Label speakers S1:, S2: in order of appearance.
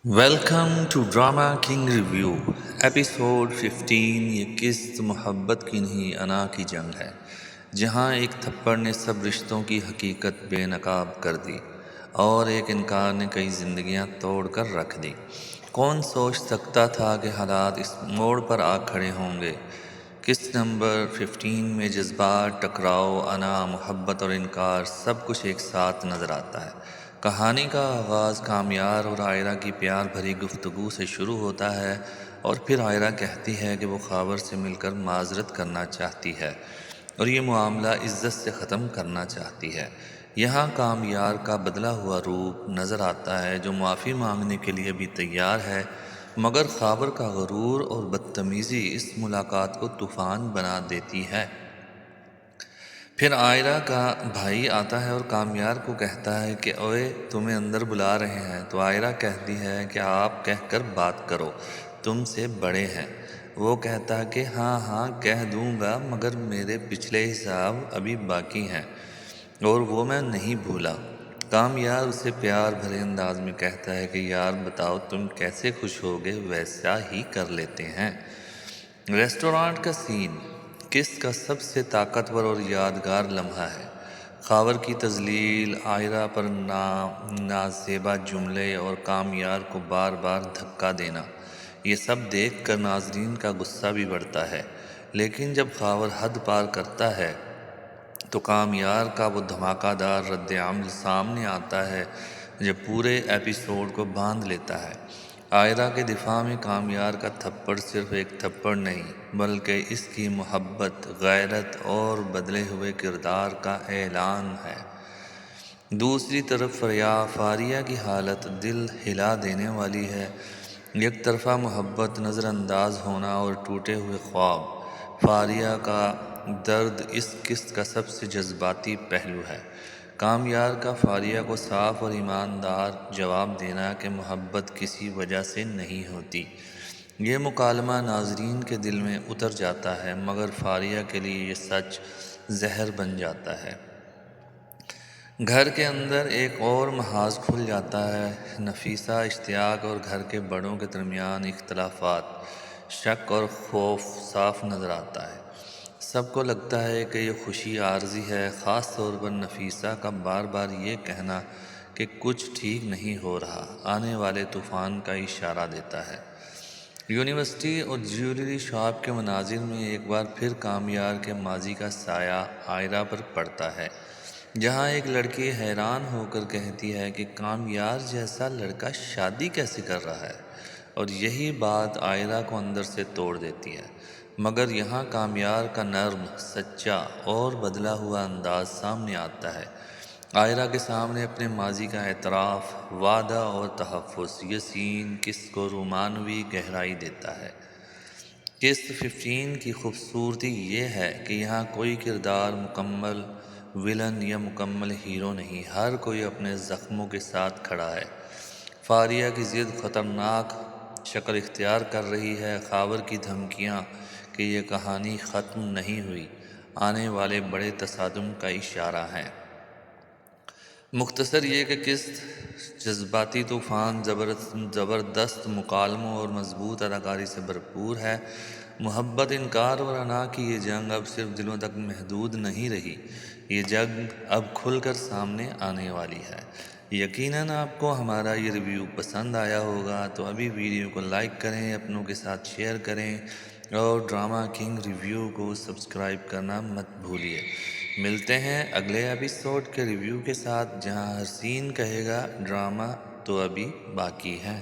S1: Welcome to drama king review episode 15۔ یہ قسط محبت کی نہیں انا کی جنگ ہے، جہاں ایک تھپڑ نے سب رشتوں کی حقیقت بے نقاب کر دی اور ایک انکار نے کئی زندگیاں توڑ کر رکھ دی۔ کون سوچ سکتا تھا کہ حالات اس موڑ پر آ کھڑے ہوں گے۔ قسط نمبر 15 میں جذبات، ٹکراؤ، انا، محبت اور انکار سب کچھ ایک ساتھ نظر آتا ہے۔ کہانی کا آغاز کامیار اور عائرہ کی پیار بھری گفتگو سے شروع ہوتا ہے، اور پھر عائرہ کہتی ہے کہ وہ خاور سے مل کر معذرت کرنا چاہتی ہے اور یہ معاملہ عزت سے ختم کرنا چاہتی ہے۔ یہاں کامیار کا بدلا ہوا روپ نظر آتا ہے، جو معافی مانگنے کے لیے بھی تیار ہے، مگر خاور کا غرور اور بدتمیزی اس ملاقات کو طوفان بنا دیتی ہے۔ پھر عائرہ کا بھائی آتا ہے اور کامیار کو کہتا ہے کہ اوئے تمہیں اندر بلا رہے ہیں، تو عائرہ کہتی ہے کہ آپ کہہ کر بات کرو، تم سے بڑے ہیں۔ وہ کہتا ہے کہ ہاں ہاں کہہ دوں گا، مگر میرے پچھلے حساب ابھی باقی ہیں اور وہ میں نہیں بھولا۔ کامیار اسے پیار بھرے انداز میں کہتا ہے کہ یار بتاؤ تم کیسے خوش ہوگے، ویسا ہی کر لیتے ہیں۔ ریسٹورانٹ کا سین قسط کا سب سے طاقتور اور یادگار لمحہ ہے۔ خاور کی تذلیل، عائرہ پر نازیبا جملے اور کامیار کو بار بار دھکا دینا، یہ سب دیکھ کر ناظرین کا غصہ بھی بڑھتا ہے۔ لیکن جب خاور حد پار کرتا ہے تو کامیار کا وہ دھماکہ دار رد عمل سامنے آتا ہے جو پورے ایپیسوڈ کو باندھ لیتا ہے۔ عائرہ کے دفاع میں کامیار کا تھپڑ صرف ایک تھپڑ نہیں، بلکہ اس کی محبت، غیرت اور بدلے ہوئے کردار کا اعلان ہے۔ دوسری طرف فاریہ کی حالت دل ہلا دینے والی ہے۔ یک طرفہ محبت، نظر انداز ہونا اور ٹوٹے ہوئے خواب۔ فاریہ کا درد اس قسط کا سب سے جذباتی پہلو ہے۔ کامیار کا فاریہ کو صاف اور ایماندار جواب دینا کہ محبت کسی وجہ سے نہیں ہوتی، یہ مکالمہ ناظرین کے دل میں اتر جاتا ہے، مگر فاریہ کے لیے یہ سچ زہر بن جاتا ہے۔ گھر کے اندر ایک اور محاذ کھل جاتا ہے۔ نفیسہ، اشتیاق اور گھر کے بڑوں کے درمیان اختلافات، شک اور خوف صاف نظر آتا ہے۔ سب کو لگتا ہے کہ یہ خوشی عارضی ہے، خاص طور پر نفیسہ کا بار بار یہ کہنا کہ کچھ ٹھیک نہیں ہو رہا، آنے والے طوفان کا اشارہ دیتا ہے۔ یونیورسٹی اور جیولری شاپ کے مناظر میں ایک بار پھر کامیار کے ماضی کا سایہ عائرہ پر پڑتا ہے، جہاں ایک لڑکی حیران ہو کر کہتی ہے کہ کامیار جیسا لڑکا شادی کیسے کر رہا ہے، اور یہی بات عائرہ کو اندر سے توڑ دیتی ہے۔ مگر یہاں کامیار کا نرم، سچا اور بدلا ہوا انداز سامنے آتا ہے۔ عائرہ کے سامنے اپنے ماضی کا اعتراف، وعدہ اور تحفظ، یہ سین قسط کو رومانوی گہرائی دیتا ہے۔ قسط 15 کی خوبصورتی یہ ہے کہ یہاں کوئی کردار مکمل ویلن یا مکمل ہیرو نہیں، ہر کوئی اپنے زخموں کے ساتھ کھڑا ہے۔ فاریہ کی ضد خطرناک شکل اختیار کر رہی ہے، خاور کی دھمکیاں کہ یہ کہانی ختم نہیں ہوئی، آنے والے بڑے تصادم کا اشارہ ہیں۔ مختصر یہ کہ قسط جذباتی طوفان، زبردست مکالموں اور مضبوط اداکاری سے بھرپور ہے۔ محبت، انکار اور انا کی یہ جنگ اب صرف دلوں تک محدود نہیں رہی، یہ جنگ اب کھل کر سامنے آنے والی ہے۔ یقیناً آپ کو ہمارا یہ ریویو پسند آیا ہوگا، تو ابھی ویڈیو کو لائک کریں، اپنوں کے ساتھ شیئر کریں اور ڈرامہ کنگ ریویو کو سبسکرائب کرنا مت بھولیے۔ ملتے ہیں اگلے ایپیسوڈ کے ریویو کے ساتھ، جہاں ہر سین کہے گا ڈرامہ تو ابھی باقی ہے۔